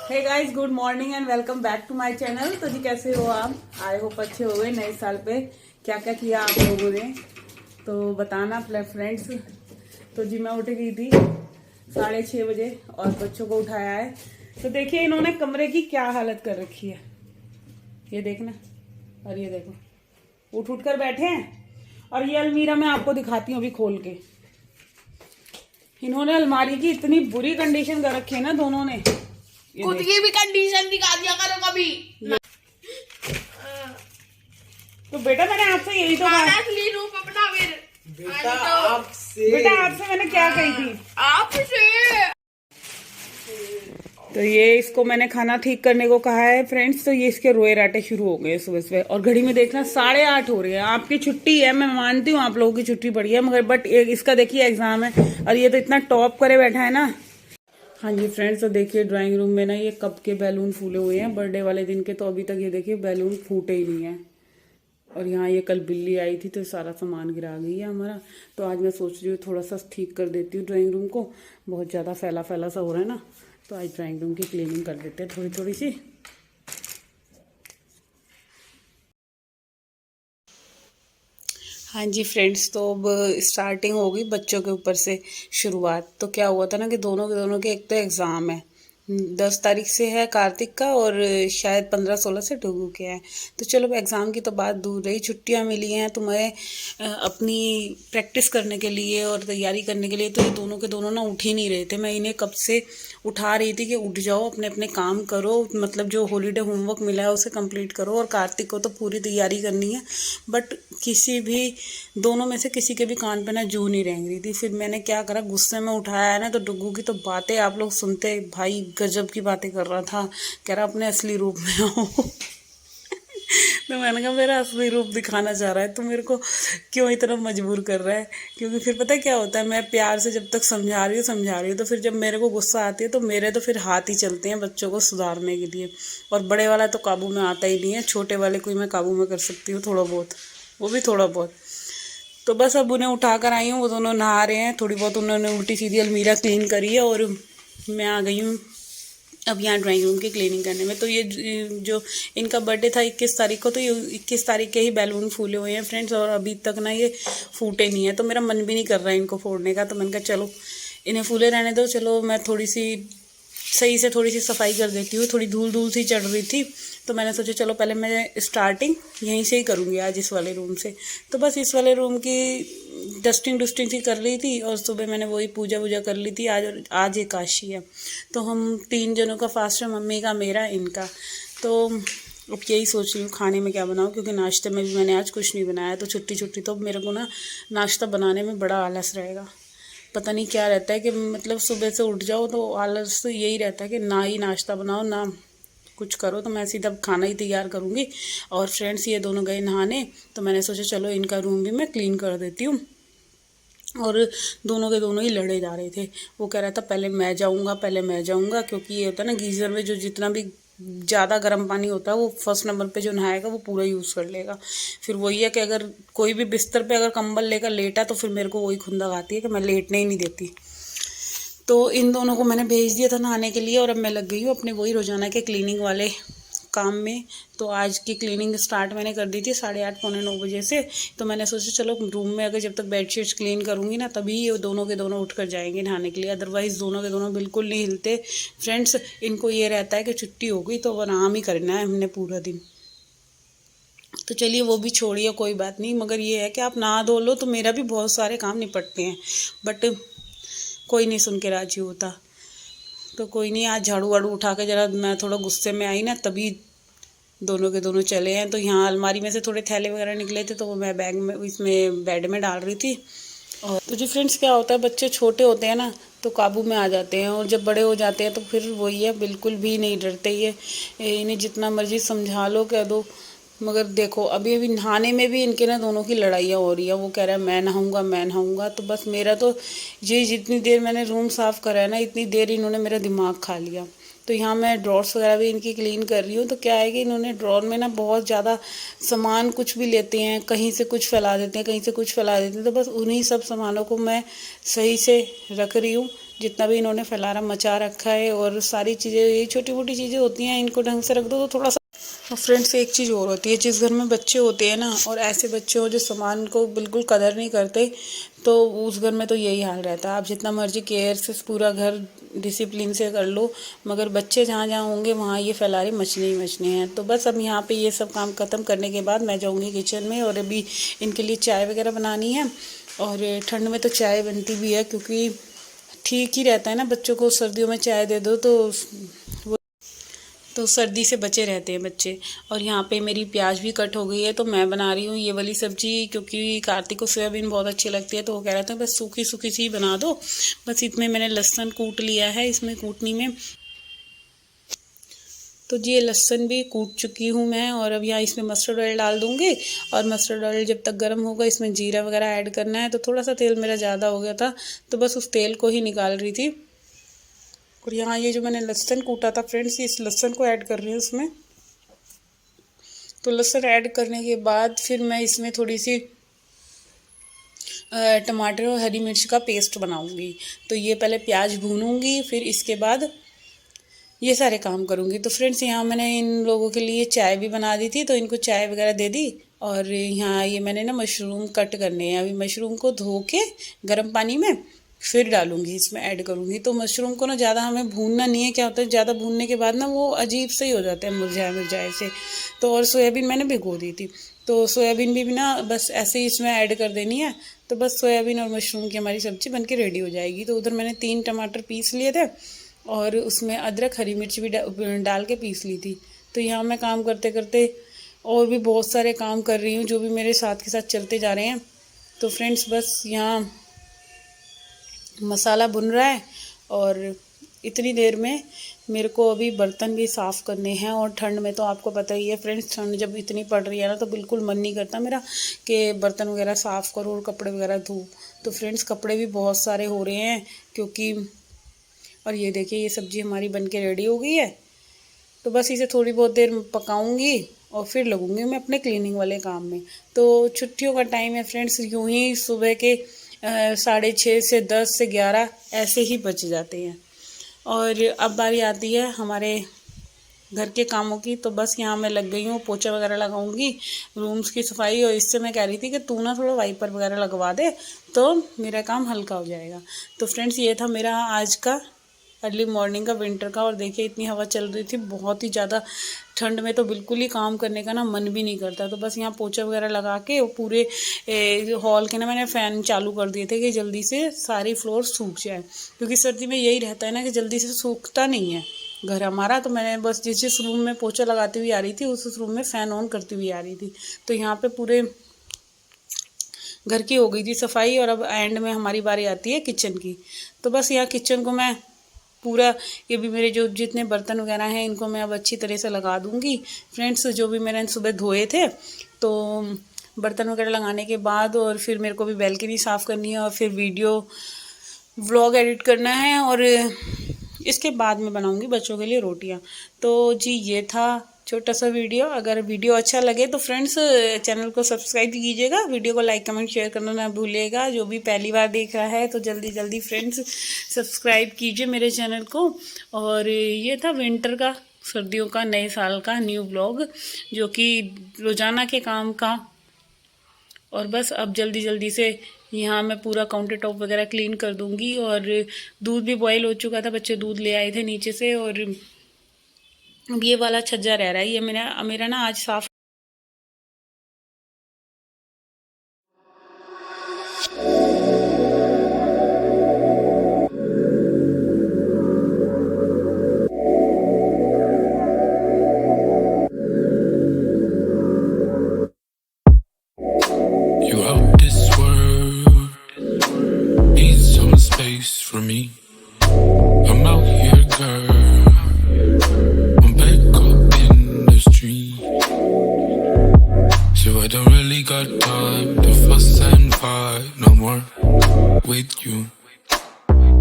Hey guys, good morning and welcome back to my channel. तो जी कैसे हो आप? आई होप अच्छे हो गए। नए साल पे क्या क्या किया आप लोगों ने तो बताना फ्रेंड्स। तो जी मैं उठ गई थी 6:30 बजे और बच्चों को उठाया है। तो देखिए इन्होंने कमरे की क्या हालत कर रखी है, ये देखना। और ये देखो उठ कर बैठे हैं। और ये अलमीरा मैं आपको दिखाती हूँ अभी खोल के। इन्होंने अलमारी की इतनी बुरी कंडीशन कर रखी है ना दोनों ने। खुद की भी कंडीशन दिखा दिया करो कभी। तो बेटा मैंने आपसे यही तो कहा। असली रूप अपना फिर। बेटा आपसे मैंने क्या कही थी? आपसे। तो ये इसको मैंने खाना ठीक करने को कहा है फ्रेंड्स। तो ये इसके रोए राटे शुरू हो गए सुबह सुबह। और घड़ी में देखना 8:30 हो रही है। आपकी छुट्टी है, मैं मानती हूँ आप लोगों की छुट्टी पड़ी है, मगर बट इसका देखिए एग्जाम है और ये तो इतना टॉप करे बैठा है ना। हाँ जी फ्रेंड्स, तो देखिए ड्राइंग रूम में ना ये कब के बैलून फूले हुए हैं बर्थडे वाले दिन के। तो अभी तक ये देखिए बैलून फूटे ही नहीं है। और यहाँ ये कल बिल्ली आई थी तो सारा सामान गिरा गई है हमारा। तो आज मैं सोच रही हूँ थोड़ा सा ठीक कर देती हूँ ड्राइंग रूम को। बहुत ज़्यादा फैला फैला सा हो रहा है ना, तो आज ड्राइंग रूम की क्लीनिंग कर देते हैं थोड़ी थोड़ी सी। हाँ जी फ्रेंड्स, तो अब स्टार्टिंग होगी बच्चों के ऊपर से शुरुआत। तो क्या हुआ था ना कि दोनों के एक तो एग्ज़ाम है 10 तारीख से है कार्तिक का, और शायद 15-16 से डुगू के है। तो चलो एग्ज़ाम की तो बात दूर रही, छुट्टियां मिली हैं तुम्हें अपनी प्रैक्टिस करने के लिए और तैयारी करने के लिए। तो ये दोनों के दोनों ना उठ ही नहीं रहे थे। मैं इन्हें कब से उठा रही थी कि उठ जाओ, अपने अपने काम करो, मतलब जो हॉलीडे होमवर्क मिला है उसे कंप्लीट करो, और कार्तिक को तो पूरी तैयारी करनी है। बट किसी भी दोनों में से किसी के भी कान पे ना जू नहीं रेंग रही थी। फिर मैंने क्या करा, गुस्से में उठाया है ना, तो डुगू की तो बातें आप लोग सुनते, भाई गजब की बातें कर रहा था। कह रहा अपने असली रूप में आओ। तो मैंने कहा मेरा असली रूप दिखाना चाह रहा है तो मेरे को क्यों इतना मजबूर कर रहा है? क्योंकि फिर पता है क्या होता है, मैं प्यार से जब तक समझा रही हूँ तो फिर जब मेरे को गुस्सा आती है तो मेरे तो फिर हाथ ही चलते हैं बच्चों को सुधारने के लिए। और बड़े वाला तो काबू में आता ही नहीं है, छोटे वाले को ही मैं काबू में कर सकती हूँ थोड़ा बहुत, वो भी थोड़ा बहुत। तो बस अब उन्हें उठा कर आई हूँ, वो दोनों नहा रहे हैं। थोड़ी बहुत उन्होंने उल्टी सीधी अलमीरा क्लीन करी है और मैं आ गई हूँ अब यहाँ ड्राइंग रूम की क्लीनिंग करने में। तो ये जो इनका बर्थडे था 21 तारीख को, तो ये 21 तारीख के ही बैलून फूले हुए हैं फ्रेंड्स, और अभी तक ना ये फूटे नहीं है। तो मेरा मन भी नहीं कर रहा है इनको फोड़ने का। तो मैंने कहा चलो इन्हें फूले रहने दो। चलो मैं थोड़ी सी सही से थोड़ी सी सफाई कर देती हूँ। थोड़ी धूल धूल सी चढ़ रही थी तो मैंने सोचा चलो पहले मैं स्टार्टिंग यहीं से ही करूँगी आज, इस वाले रूम से। तो बस इस वाले रूम की डस्टिंग सी कर ली थी, और सुबह मैंने वही पूजा वूजा कर ली थी। आज एकादशी है तो हम 3 जनों का फास्ट है, मम्मी का, मेरा, इनका। तो अब यही सोच रही हूँ खाने में क्या बनाऊँ, क्योंकि नाश्ते में भी मैंने आज कुछ नहीं बनाया। तो छुट्टी तो मेरे को ना नाश्ता बनाने में बड़ा आलस रहेगा। पता नहीं क्या रहता है कि मतलब सुबह से उठ जाओ तो आलस तो यही रहता है कि ना ही नाश्ता बनाओ ना कुछ करो। तो मैं सीधा खाना ही तैयार करूँगी। और फ्रेंड्स ये दोनों गए नहाने, तो मैंने सोचा चलो इनका रूम भी मैं क्लीन कर देती हूँ। और दोनों के दोनों ही लड़े जा रहे थे। वो कह रहा था पहले मैं जाऊँगा, क्योंकि ये होता है ना गीज़र में जो जितना भी ज़्यादा गर्म पानी होता है वो फर्स्ट नंबर पे जो नहाएगा वो पूरा यूज़ कर लेगा। फिर वही है कि अगर कोई भी बिस्तर पे अगर कंबल लेकर लेटा तो फिर मेरे को वही खुंदक आती है कि मैं लेटने ही नहीं देती। तो इन दोनों को मैंने भेज दिया था नहाने के लिए, और अब मैं लग गई हूँ अपने वही रोज़ाना के क्लीनिंग वाले काम में। तो आज की क्लीनिंग स्टार्ट मैंने कर दी थी 8:30 पौने 9 बजे से। तो मैंने सोचा चलो रूम में अगर जब तक बेडशीट्स क्लीन करूँगी ना तभी ये दोनों के दोनों उठ कर जाएंगे नहाने के लिए, अदरवाइज़ दोनों के दोनों बिल्कुल नहीं हिलते फ्रेंड्स। इनको ये रहता है कि छुट्टी हो गई तो आराम ही करना है हमने पूरा दिन। तो चलिए वो भी छोड़िए, कोई बात नहीं, मगर ये है कि आप नहा धो लो तो मेरा भी बहुत सारे काम निपटते हैं। बट कोई नहीं सुन के राजी होता। तो कोई नहीं, आज झाड़ू वाड़ू उठा के जरा मैं थोड़ा गुस्से में आई ना, तभी दोनों के दोनों चले हैं। तो यहाँ अलमारी में से थोड़े थैले वगैरह निकले थे तो वो मैं बैग में इसमें बेड में डाल रही थी। और तो जी फ्रेंड्स क्या होता है, बच्चे छोटे होते हैं ना तो काबू में आ जाते हैं, और जब बड़े हो जाते हैं तो फिर वही है, बिल्कुल भी नहीं डरते। ये इन्हें जितना मर्जी समझा लो कह दो, मगर देखो अभी अभी नहाने में भी इनके ना दोनों की लड़ाइयाँ हो रही है। वो कह रहा है मैं नहाऊंगा। तो बस मेरा तो ये जितनी देर मैंने रूम साफ़ करा है ना इतनी देर इन्होंने मेरा दिमाग खा लिया। तो यहाँ मैं ड्रॉर्स वगैरह भी इनकी क्लीन कर रही हूँ। तो क्या है कि इन्होंने ड्रॉर में ना बहुत ज़्यादा सामान कुछ भी लेते हैं, कहीं से कुछ फैला देते हैं, कहीं से कुछ फैला देते हैं। तो बस उन्हीं सब सामानों को मैं सही से रख रही हूँ जितना भी इन्होंने फैलारा मचा रखा है। और सारी चीज़ें, ये छोटी मोटी चीज़ें होती हैं, इनको ढंग से रख दो तो थोड़ा सा। और फ्रेंड्स एक चीज़ और होती है, जिस घर में बच्चे होते हैं ना, और ऐसे बच्चे हो जो सामान को बिल्कुल कदर नहीं करते, तो उस घर में तो यही हाल रहता है। आप जितना मर्जी केयर से पूरा घर डिसिप्लिन से कर लो, मगर बच्चे जहाँ जहाँ होंगे वहाँ ये फैलारे मचने ही मचने हैं। तो बस अब यहाँ पे ये सब काम ख़त्म करने के बाद मैं जाऊँगी किचन में, और अभी इनके लिए चाय वगैरह बनानी है। और ठंड में तो चाय बनती भी है, क्योंकि ठीक ही रहता है ना, बच्चों को सर्दियों में चाय दे दो तो सर्दी से बचे रहते हैं बच्चे। और यहाँ पे मेरी प्याज भी कट हो गई है, तो मैं बना रही हूँ ये वाली सब्ज़ी, क्योंकि कार्तिक को सोयाबीन बहुत अच्छी लगती है, तो वो कह रहे थे बस सूखी सूखी सी बना दो। बस इसमें मैंने लहसुन कूट लिया है, इसमें कूटनी में। तो जी ये लहसुन भी कूट चुकी हूँ मैं, और अब यहाँ इसमें मस्टर्ड ऑयल डाल दूँगी। और मस्टर्ड ऑयल जब तक गर्म होगा, इसमें जीरा वगैरह ऐड करना है। तो थोड़ा सा तेल मेरा ज़्यादा हो गया था, तो बस उस तेल को ही निकाल रही थी। और यहाँ ये जो मैंने लहसुन कूटा था फ्रेंड्स, इस लहसुन को ऐड कर रही हूँ इसमें। तो लहसुन ऐड करने के बाद फिर मैं इसमें थोड़ी सी टमाटर और हरी मिर्च का पेस्ट बनाऊंगी। तो ये पहले प्याज भूनूंगी, फिर इसके बाद ये सारे काम करूंगी। तो फ्रेंड्स यहाँ मैंने इन लोगों के लिए चाय भी बना दी थी, तो इनको चाय वगैरह दे दी। और यहाँ ये मैंने ना मशरूम कट करने हैं, अभी मशरूम को धो के गर्म पानी में फिर डालूंगी, इसमें ऐड करूंगी। तो मशरूम को ना ज़्यादा हमें भूनना नहीं है, क्या होता है ज़्यादा भूनने के बाद ना वो अजीब से ही हो जाते हैं, मुरझाए मुरझाए से। तो और सोयाबीन मैंने भिगो दी थी, तो सोयाबीन भी ना बस ऐसे ही इसमें ऐड कर देनी है। तो बस सोयाबीन और मशरूम की हमारी सब्ज़ी बनके रेडी हो जाएगी। तो उधर मैंने 3 टमाटर पीस लिए थे, और उसमें अदरक हरी मिर्च भी डाल के पीस ली थी। तो यहाँ मैं काम करते करते और भी बहुत सारे काम कर रही हूँ, जो भी मेरे साथ के साथ चलते जा रहे हैं। तो फ्रेंड्स बस यहाँ मसाला भुन रहा है, और इतनी देर में मेरे को अभी बर्तन भी साफ़ करने हैं। और ठंड में तो आपको पता ही है फ्रेंड्स, ठंड जब इतनी पड़ रही है ना, तो बिल्कुल मन नहीं करता मेरा कि बर्तन वगैरह साफ़ करूँ और कपड़े वगैरह धो। तो फ्रेंड्स कपड़े भी बहुत सारे हो रहे हैं, क्योंकि और ये देखिए ये सब्ज़ी हमारी बन के रेडी हो गई है। तो बस इसे थोड़ी बहुत देर पकाऊंगी और फिर लगूंगी मैं अपने क्लीनिंग वाले काम में। तो छुट्टियों का टाइम है फ्रेंड्स, यूं ही सुबह के 6:30 से 10 से 11 ऐसे ही बच जाते हैं। और अब बारी आती है हमारे घर के कामों की। तो बस यहाँ मैं लग गई हूँ, पोछा वगैरह लगाऊंगी, रूम्स की सफाई। और इससे मैं कह रही थी कि तू ना थोड़ा वाइपर वगैरह लगवा दे, तो मेरा काम हल्का हो जाएगा। तो फ्रेंड्स ये था मेरा आज का अर्ली मॉर्निंग का विंटर का। और देखिए इतनी हवा चल रही थी, बहुत ही ज़्यादा ठंड में तो बिल्कुल ही काम करने का ना मन भी नहीं करता। तो बस यहाँ पोछा वगैरह लगा के पूरे हॉल के ना मैंने फ़ैन चालू कर दिए थे कि जल्दी से सारी फ्लोर सूख जाए, क्योंकि सर्दी में यही रहता है ना कि जल्दी से सूखता नहीं है घर हमारा। तो मैंने बस जिस रूम में पोछा लगाती हुई आ रही थी, उस रूम में फ़ैन ऑन करती हुई आ रही थी। तो यहाँ पे पूरे घर की हो गई थी सफाई। और अब एंड में हमारी बारी आती है किचन की। तो बस यहाँ किचन को मैं पूरा, ये भी मेरे जो जितने बर्तन वगैरह हैं इनको मैं अब अच्छी तरह से लगा दूंगी फ्रेंड्स। जो भी मैंने सुबह धोए थे, तो बर्तन वगैरह लगाने के बाद और फिर मेरे को भी बैल्कनी साफ़ करनी है, और फिर वीडियो व्लॉग एडिट करना है, और इसके बाद मैं बनाऊंगी बच्चों के लिए रोटियां। तो जी ये था छोटा सा वीडियो। अगर वीडियो अच्छा लगे तो फ्रेंड्स चैनल को सब्सक्राइब कीजिएगा, वीडियो को लाइक कमेंट शेयर करना ना भूलिएगा। जो भी पहली बार देख रहा है तो जल्दी जल्दी फ्रेंड्स सब्सक्राइब कीजिए मेरे चैनल को। और ये था विंटर का, सर्दियों का, नए साल का न्यू ब्लॉग, जो कि रोज़ाना के काम का। और बस अब जल्दी जल्दी से यहाँ मैं पूरा काउंटर टॉप वगैरह क्लीन कर दूँगी। और दूध भी बॉयल हो चुका था, बच्चे दूध ले आए थे नीचे से। और अब ये वाला छज्जा रह रहा है, ये मेरा ना आज साफ। You out this world, need some space for me. I'm out here, girl. I'm back up in the street. So I don't really got time to fuss and fight no more with you.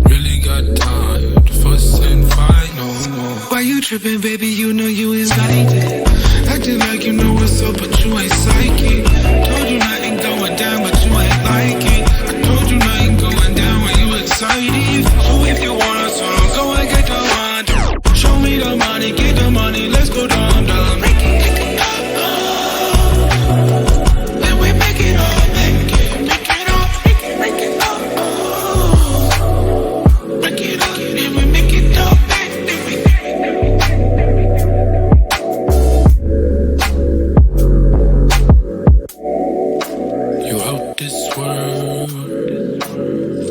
Really got time to fuss and fight no more. Why you tripping, baby? You know you ain't like it. Acting like you know what's up, but you ain't psychic. Told you nothing going down, but you ain't like it. I told you nothing going down when you excited. So if you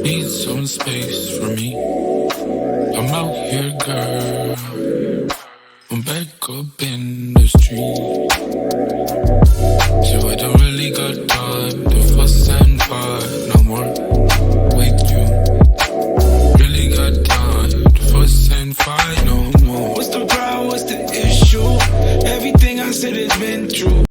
Need some space for me. I'm out here, girl. I'm back up in the street.